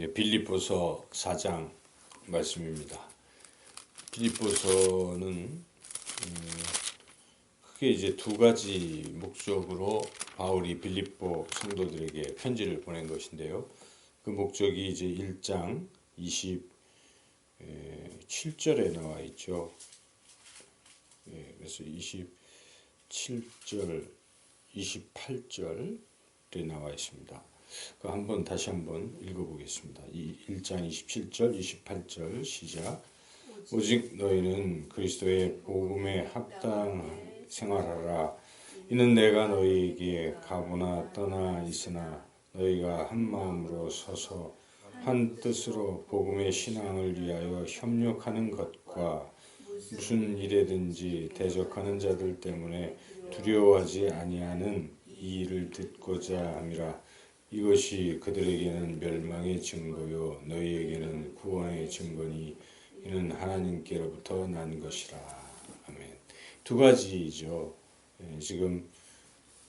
빌립보서 4장 말씀입니다. 빌립보서는 크게 이제 두 가지 목적으로 바울이 빌립보 성도들에게 편지를 보낸 것인데요. 그 목적이 이제 1장 27절에 나와 있죠. 그래서 27절, 28절에 나와 있습니다. 다시 한번 읽어보겠습니다. 1장 27절, 28절 시작. 오직 너희는 그리스도의 복음에 합당 생활하라. 이는 내가 너희에게 가보나 떠나 있으나 너희가 한 마음으로 서서 한 뜻으로 복음의 신앙을 위하여 협력하는 것과 무슨 일에든지 대적하는 자들 때문에 두려워하지 아니하는 이 일을 듣고자 함이라. 이것이 그들에게는 멸망의 증거요 너희에게는 구원의 증거니 이는 하나님께로부터 난 것이라. 아멘. 두 가지죠. 지금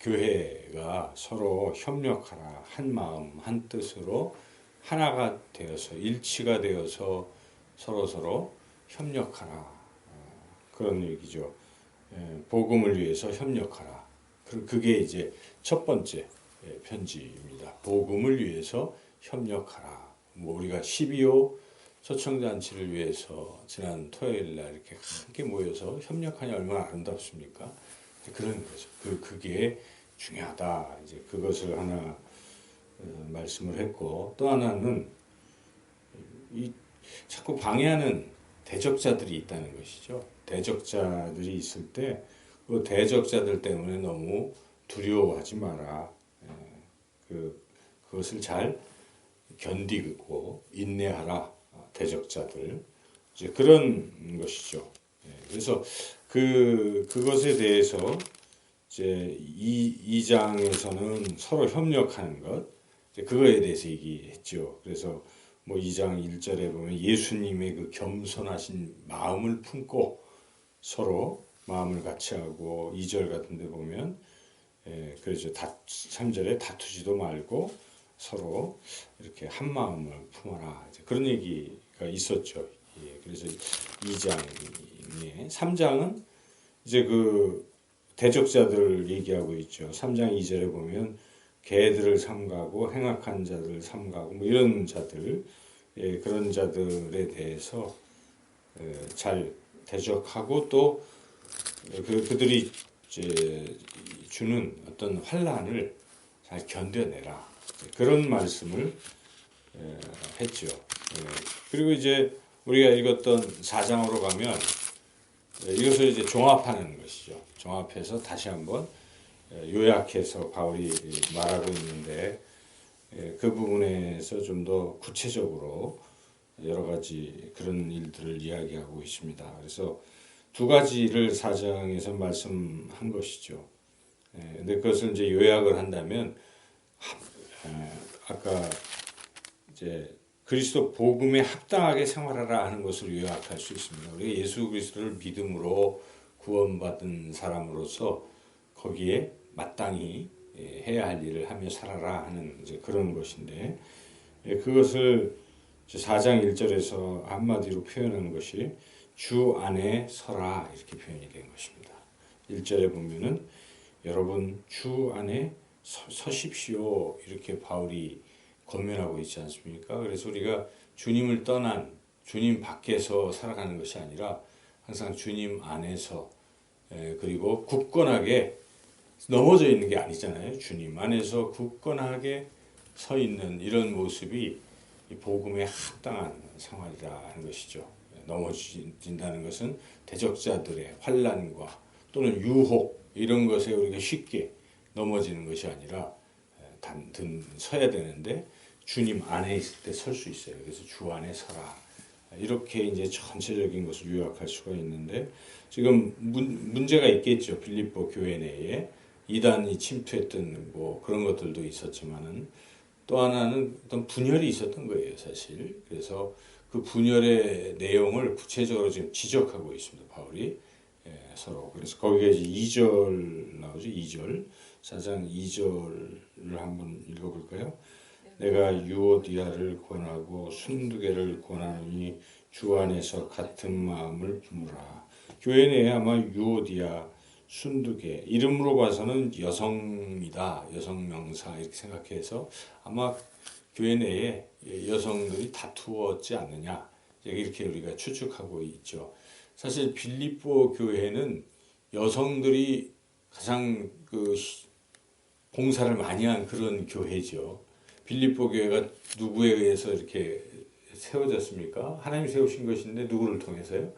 교회가 서로 협력하라. 한 마음 한 뜻으로 하나가 되어서 일치가 되어서 서로 협력하라. 그런 얘기죠. 복음을 위해서 협력하라. 그게 이제 첫 번째 편지입니다. 복음을 위해서 협력하라. 우리가 12호 초청잔치를 위해서 지난 토요일 날 이렇게 함께 모여서 협력하니 얼마나 아름답습니까? 그런 거죠. 그게 중요하다. 이제 그것을 하나 말씀을 했고, 또 하나는 자꾸 방해하는 대적자들이 있다는 것이죠. 대적자들이 있을 때 그 대적자들 때문에 너무 두려워하지 마라. 그것을 잘 견디고 인내하라. 대적자들. 이제 그런 것이죠. 그래서 그것에 대해서 이제 2장에서는 서로 협력하는 것, 그거에 대해서 얘기했죠. 그래서 뭐 2장 1절에 보면 예수님의 그 겸손하신 마음을 품고 서로 마음을 같이 하고, 2절 같은 데 보면 그래서 3절에 다투지도 말고 서로 이렇게 한 마음을 품어라. 그런 얘기가 있었죠. 그래서 2장에 3장은 이제 그 대적자들을 얘기하고 있죠. 3장 2절에 보면 개들을 삼가고 행악한 자들을 삼가고 뭐 이런 자들, 그런 자들에 대해서 잘 대적하고 또 그들이 이제 주는 어떤 환난을 잘 견뎌내라. 그런 말씀을 했죠. 그리고 이제 우리가 읽었던 4장으로 가면 이것을 이제 종합하는 것이죠. 종합해서 다시 한번 요약해서 바울이 말하고 있는데, 그 부분에서 좀 더 구체적으로 여러 가지 그런 일들을 이야기하고 있습니다. 그래서 두 가지를 4장에서 말씀한 것이죠. 근데 그것을 이제 요약을 한다면, 아까 이제 그리스도 복음에 합당하게 생활하라 하는 것을 요약할 수 있습니다. 우리가 예수 그리스도를 믿음으로 구원받은 사람으로서 거기에 마땅히 해야 할 일을 하며 살아라 하는 이제 그런 것인데, 그것을 4장 1절에서 한마디로 표현하는 것이 주 안에 서라 이렇게 표현이 된 것입니다. 1절에 보면은 여러분 주 안에 서십시오 이렇게 바울이 권면하고 있지 않습니까? 그래서 우리가 주님을 떠난 주님 밖에서 살아가는 것이 아니라 항상 주님 안에서, 그리고 굳건하게 넘어져 있는 게 아니잖아요. 주님 안에서 굳건하게 서 있는 이런 모습이 이 복음에 합당한 생활이라 하는 것이죠. 넘어진다는 것은 대적자들의 환난과 또는 유혹 이런 것에 우리가 쉽게 넘어지는 것이 아니라 서야 되는데 주님 안에 있을 때 설 수 있어요. 그래서 주 안에 서라. 이렇게 이제 전체적인 것을 요약할 수가 있는데, 지금 문제가 있겠죠. 빌립보 교회 내에 이단이 침투했던 뭐 그런 것들도 있었지만은, 또 하나는 어떤 분열이 있었던 거예요, 사실. 그래서 그 분열의 내용을 구체적으로 지금 지적하고 있습니다, 바울이. 서로. 그래서 거기에 이제 2절 나오죠, 2절. 4장 2절을 한번 읽어볼까요? 내가 유오디아를 권하고 순두개를 권하노니 주 안에서 같은 마음을 품으라. 교회 내에 아마 유오디아, 순두개 이름으로 봐서는 여성이다, 여성 명사 이렇게 생각해서 아마 교회 내에 여성들이 다투었지 않느냐 이렇게 우리가 추측하고 있죠. 사실 빌립보 교회는 여성들이 가장 봉사를 많이 한 그런 교회죠. 빌립보 교회가 누구에 의해서 이렇게 세워졌습니까? 하나님 세우신 것인데 누구를 통해서요?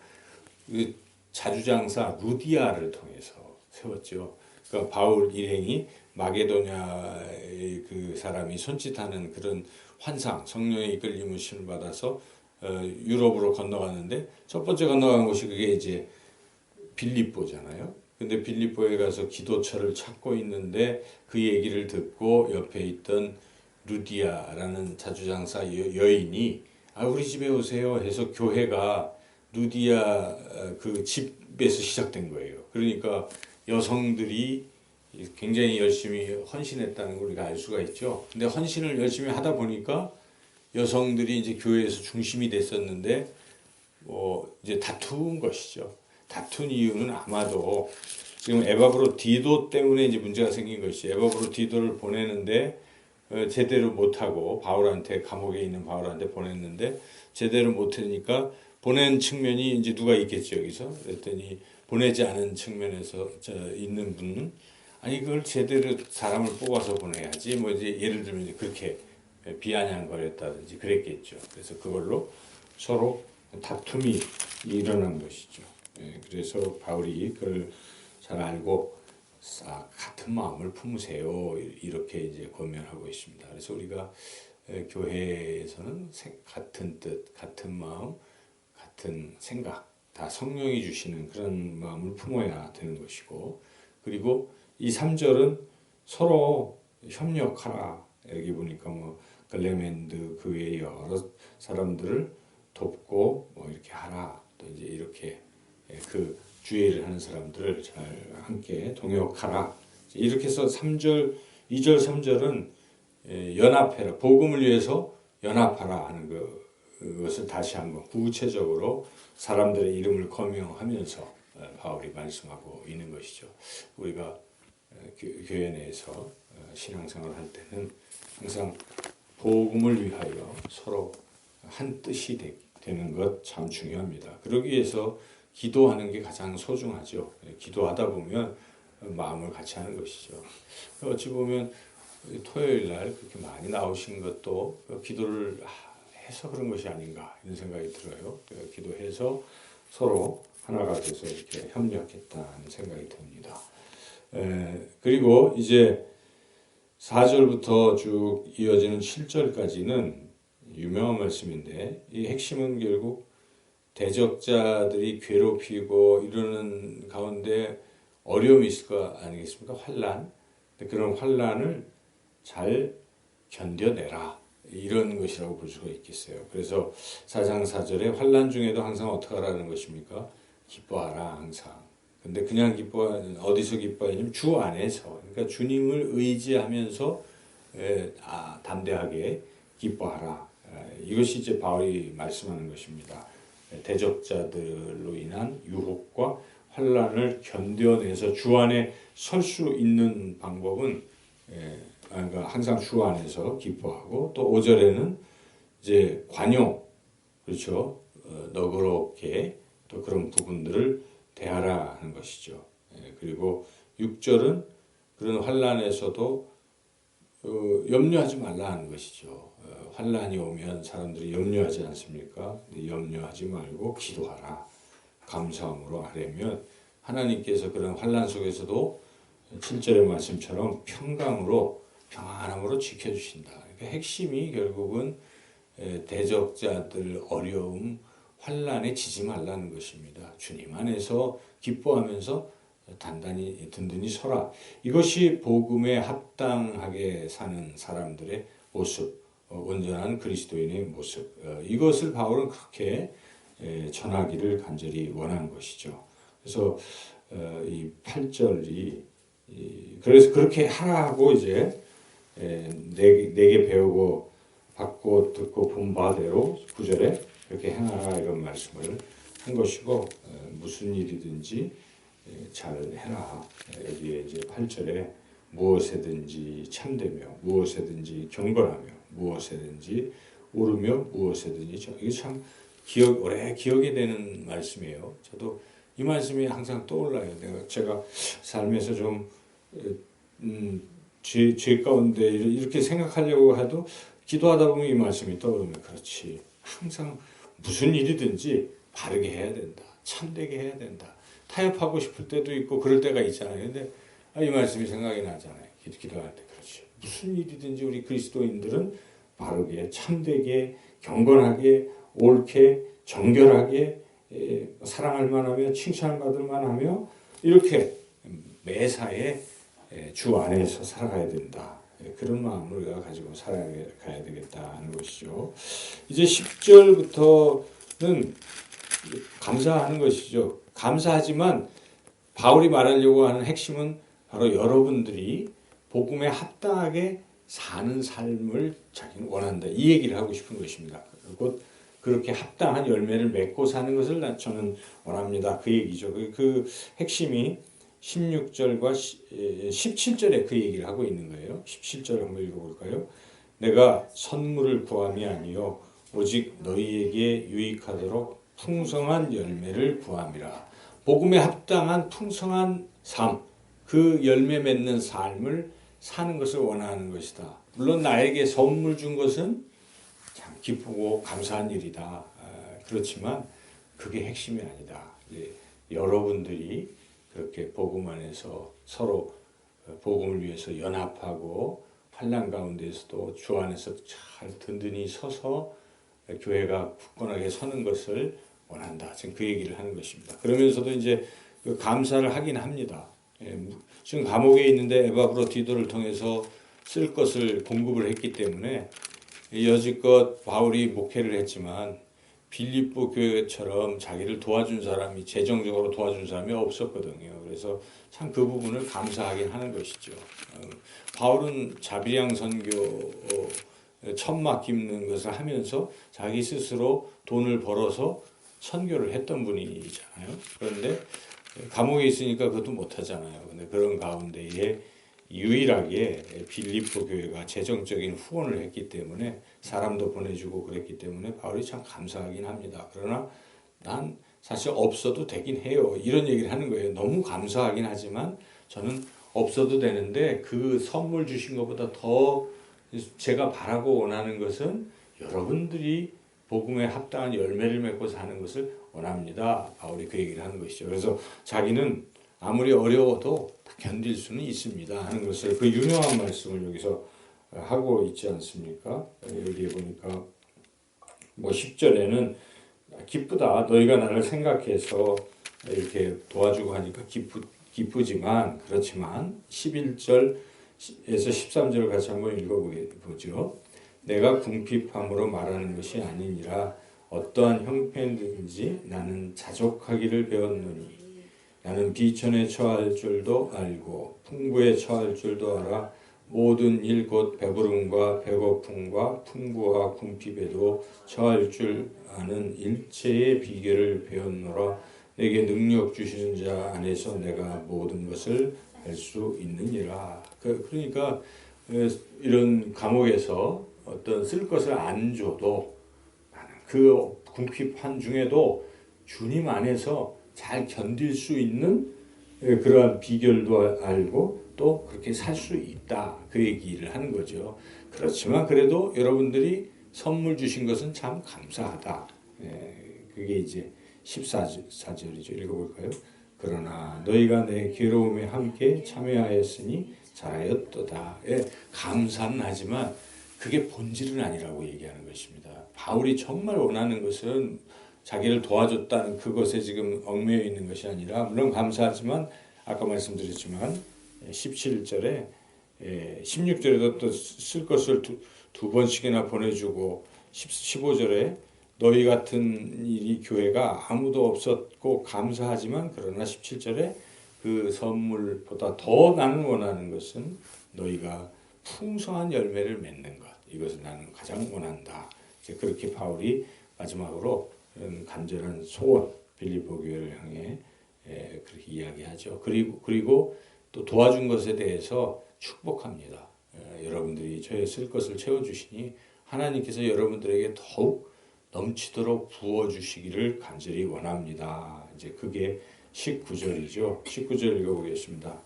자주장사 루디아를 통해서 세웠죠. 그러니까 바울 일행이 마게도냐의 그 사람이 손짓하는 그런 환상, 성령의 이끌림을 받아서 유럽으로 건너갔는데 첫 번째 건너간 곳이 그게 이제 빌립보잖아요. 근데 빌립보에 가서 기도처를 찾고 있는데 그 얘기를 듣고 옆에 있던 루디아라는 자주장사 여인이 우리 집에 오세요 해서 교회가 루디아 그 집에서 시작된 거예요. 그러니까 여성들이 굉장히 열심히 헌신했다는 걸 우리가 알 수가 있죠. 근데 헌신을 열심히 하다 보니까 여성들이 이제 교회에서 중심이 됐었는데 이제 다툰 것이죠. 다툰 이유는 아마도 지금 에바브로디도 때문에 이제 문제가 생긴 것이 에바브로디도를 보내는데 제대로 못하고 바울한테 감옥에 있는 바울한테 보냈는데 제대로 못하니까 보낸 측면이 이제 누가 있겠죠 여기서. 그랬더니 보내지 않은 측면에서 있는 분은 아니 그걸 제대로 사람을 뽑아서 보내야지 뭐 이제 예를 들면 이제 그렇게 비아냥거렸다든지 그랬겠죠. 그래서 그걸로 서로 다툼이 일어난 것이죠. 그래서 바울이 그걸 잘 알고 같은 마음을 품으세요 이렇게 이제 권면하고 있습니다. 그래서 우리가 교회에서는 같은 뜻, 같은 마음, 같은 생각 다 성령이 주시는 그런 마음을 품어야 되는 것이고 그리고 이 3절은 서로 협력하라. 여기 보니까 뭐 글레멘드 그 외에 여러 사람들을 돕고 뭐 이렇게 하라. 또 이제 이렇게 그 주의를 하는 사람들을 잘 함께 동역하라. 이렇게 해서 3절, 2절, 3절은 연합해라. 복음을 위해서 연합하라 하는 그것을 다시 한번 구체적으로 사람들의 이름을 거명하면서 바울이 말씀하고 있는 것이죠. 우리가 교회 내에서 신앙생활을 할 때는 항상 복음을 위하여 서로 한 뜻이 되는 것 참 중요합니다. 그러기 위해서 기도하는 게 가장 소중하죠. 기도하다 보면 마음을 같이 하는 것이죠. 어찌 보면 토요일 날 그렇게 많이 나오신 것도 기도를 해서 그런 것이 아닌가 이런 생각이 들어요. 기도해서 서로 하나가 돼서 이렇게 협력했다는 생각이 듭니다. 그리고 이제 4절부터 쭉 이어지는 7절까지는 유명한 말씀인데 이 핵심은 결국 대적자들이 괴롭히고 이러는 가운데 어려움이 있을 거 아니겠습니까? 환난. 그런 환난을 잘 견뎌내라. 이런 것이라고 볼 수가 있겠어요. 그래서 4장 4절에 환난 중에도 항상 어떻게 하라는 것입니까? 기뻐하라 항상. 근데 그냥 어디서 기뻐하냐면 주 안에서. 그러니까 주님을 의지하면서 담대하게 기뻐하라. 이것이 이제 바울이 말씀하는 것입니다. 대적자들로 인한 유혹과 환난을 견뎌내서 주 안에 설 수 있는 방법은 그러니까 항상 주 안에서 기뻐하고 또 5절에는 이제 관용 그렇죠 너그럽게 또 그런 부분들을 대하라 하는 것이죠. 그리고 6절은 그런 환난에서도 염려하지 말라 하는 것이죠. 환난이 오면 사람들이 염려하지 않습니까? 염려하지 말고 기도하라. 감사함으로 아뢰면 하나님께서 그런 환난 속에서도 7절의 말씀처럼 평안함으로 지켜주신다. 그러니까 핵심이 결국은 대적자들 어려움, 환난에 지지 말라는 것입니다. 주님 안에서 기뻐하면서 든든히 서라. 이것이 복음에 합당하게 사는 사람들의 모습, 온전한 그리스도인의 모습. 이것을 바울은 그렇게 전하기를 간절히 원한 것이죠. 그래서 이 8절이 그래서 그렇게 하라고 이제 내게 배우고 받고 듣고 본 바대로 9절에 그렇게 행하라 이런 말씀을 한 것이고 무슨 일이든지 잘 해라. 여기에 이제 8절에 무엇에든지 참되며 무엇에든지 경건하며 무엇에든지 오르며 무엇에든지 이게 참 오래 기억이 되는 말씀이에요. 저도 이 말씀이 항상 떠올라요. 제가 삶에서 좀 죄 가운데 이렇게 생각하려고 해도 기도하다 보면 이 말씀이 떠오르면 그렇지. 항상 무슨 일이든지 바르게 해야 된다. 참되게 해야 된다. 타협하고 싶을 때도 있고 그럴 때가 있잖아요. 근데 이 말씀이 생각이 나잖아요. 기도할 때 그렇지. 무슨 일이든지 우리 그리스도인들은 바르게 참되게 경건하게 옳게 정결하게 사랑할 만하며 칭찬을 받을 만하며 이렇게 매사에 주 안에서 살아가야 된다. 그런 마음을 우리가 가지고 살아가야 되겠다 하는 것이죠. 이제 10절부터는 감사하는 것이죠. 감사하지만 바울이 말하려고 하는 핵심은 바로 여러분들이 복음에 합당하게 사는 삶을 자기는 원한다. 이 얘기를 하고 싶은 것입니다. 곧 그렇게 합당한 열매를 맺고 사는 것을 저는 원합니다. 그 얘기죠. 그 핵심이 16절과 17절에 그 얘기를 하고 있는 거예요. 17절 한번 읽어볼까요? 내가 선물을 구함이 아니요 오직 너희에게 유익하도록 풍성한 열매를 구함이라. 복음에 합당한 풍성한 삶, 그 열매 맺는 삶을 사는 것을 원하는 것이다. 물론 나에게 선물 준 것은 참 기쁘고 감사한 일이다. 그렇지만 그게 핵심이 아니다. 여러분들이 그렇게 복음 안에서 서로 복음을 위해서 연합하고 환난 가운데서도 주 안에서 잘 든든히 서서 교회가 굳건하게 서는 것을 원한다. 지금 그 얘기를 하는 것입니다. 그러면서도 이제 감사를 하긴 합니다. 지금 감옥에 있는데 에바브로디도를 통해서 쓸 것을 공급을 했기 때문에 여지껏 바울이 목회를 했지만 빌립보 교회처럼 자기를 도와준 사람이 재정적으로 도와준 사람이 없었거든요. 그래서 참 그 부분을 감사하긴 하는 것이죠. 바울은 자비량 선교 천막 깁는 것을 하면서 자기 스스로 돈을 벌어서 선교를 했던 분이잖아요. 그런데 감옥에 있으니까 그것도 못하잖아요. 근데 그런 가운데에 유일하게 빌립보 교회가 재정적인 후원을 했기 때문에 사람도 보내주고 그랬기 때문에 바울이 참 감사하긴 합니다. 그러나 난 사실 없어도 되긴 해요. 이런 얘기를 하는 거예요. 너무 감사하긴 하지만 저는 없어도 되는데 그 선물 주신 것보다 더 제가 바라고 원하는 것은 여러분들이 복음에 합당한 열매를 맺고 사는 것을 원합니다. 바울이 그 얘기를 하는 것이죠. 그래서 자기는 아무리 어려워도 다 견딜 수는 있습니다 하는 것을 그 유명한 말씀을 여기서 하고 있지 않습니까? 여기에 보니까 뭐 10절에는 기쁘다. 너희가 나를 생각해서 이렇게 도와주고 하니까 기쁘지만 그렇지만 11절에서 13절을 같이 한번 읽어보죠. 내가 궁핍함으로 말하는 것이 아니니라 어떠한 형편이든지 나는 자족하기를 배웠노니 나는 비천에 처할 줄도 알고 풍부에 처할 줄도 알아 모든 일 곧 배부름과 배고픔과 풍부와 궁핍에도 처할 줄 아는 일체의 비결을 배웠노라. 내게 능력 주시는 자 안에서 내가 모든 것을 할 수 있느니라. 그러니까 이런 감옥에서 어떤 쓸 것을 안 줘도 그 궁핍한 중에도 주님 안에서 잘 견딜 수 있는 그러한 비결도 알고 또 그렇게 살 수 있다. 그 얘기를 하는 거죠. 그렇지만 그래도 여러분들이 선물 주신 것은 참 감사하다. 그게 이제 14절이죠. 읽어볼까요? 그러나 너희가 내 괴로움에 함께 참여하였으니 잘하였도다. 감사는 하지만 그게 본질은 아니라고 얘기하는 것입니다. 바울이 정말 원하는 것은 자기를 도와줬다는 그것에 지금 얽매여 있는 것이 아니라 물론 감사하지만 아까 말씀드렸지만 17절에 16절에도 또 쓸 것을 두 번씩이나 보내주고 15절에 너희 같은 일이 교회가 아무도 없었고 감사하지만 그러나 17절에 그 선물보다 더 나는 원하는 것은 너희가 풍성한 열매를 맺는 것. 이것을 나는 가장 원한다. 이제 그렇게 바울이 마지막으로 이런 간절한 소원 빌립보 교회를 향해 그렇게 이야기하죠. 그리고 또 도와준 것에 대해서 축복합니다. 여러분들이 저의 쓸 것을 채워주시니 하나님께서 여러분들에게 더욱 넘치도록 부어주시기를 간절히 원합니다. 이제 그게 19절이죠. 19절 읽어보겠습니다.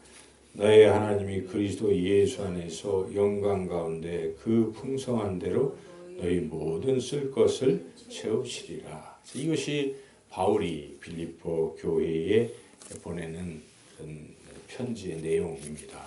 너의 하나님이 그리스도 예수 안에서 영광 가운데 그 풍성한 대로 너희 모든 쓸 것을 채우시리라. 이것이 바울이 빌립보 교회에 보내는 편지의 내용입니다.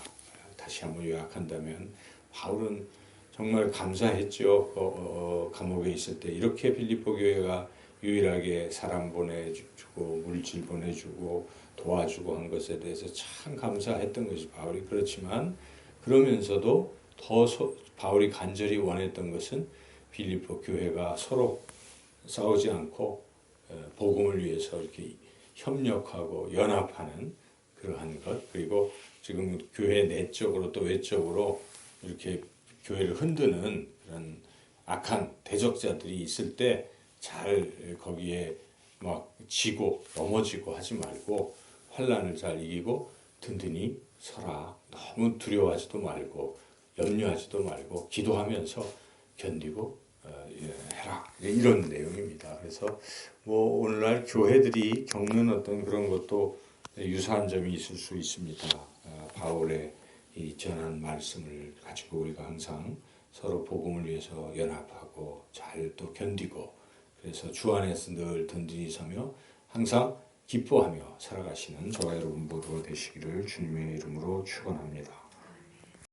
다시 한번 요약한다면 바울은 정말 감사했죠. 감옥에 있을 때 이렇게 빌립보 교회가 유일하게 사람 보내주고 물질 보내주고 도와주고 한 것에 대해서 참 감사했던 것이 바울이. 그렇지만 그러면서도 더 바울이 간절히 원했던 것은 빌립보 교회가 서로 싸우지 않고 복음을 위해서 이렇게 협력하고 연합하는 그러한 것, 그리고 지금 교회 내적으로 또 외적으로 이렇게 교회를 흔드는 그런 악한 대적자들이 있을 때 잘 거기에 막 지고 넘어지고 하지 말고 환난을 잘 이기고 든든히 서라. 너무 두려워하지도 말고 염려하지도 말고 기도하면서 견디고 해라. 이런 내용입니다. 그래서 뭐 오늘날 교회들이 겪는 어떤 그런 것도 유사한 점이 있을 수 있습니다. 바울의 이 전한 말씀을 가지고 우리가 항상 서로 복음을 위해서 연합하고 잘 또 견디고, 그래서 주 안에서 늘 든든히 서며 항상 기뻐하며 살아가시는 저와 여러분 모두가 되시기를 주님의 이름으로 축원합니다.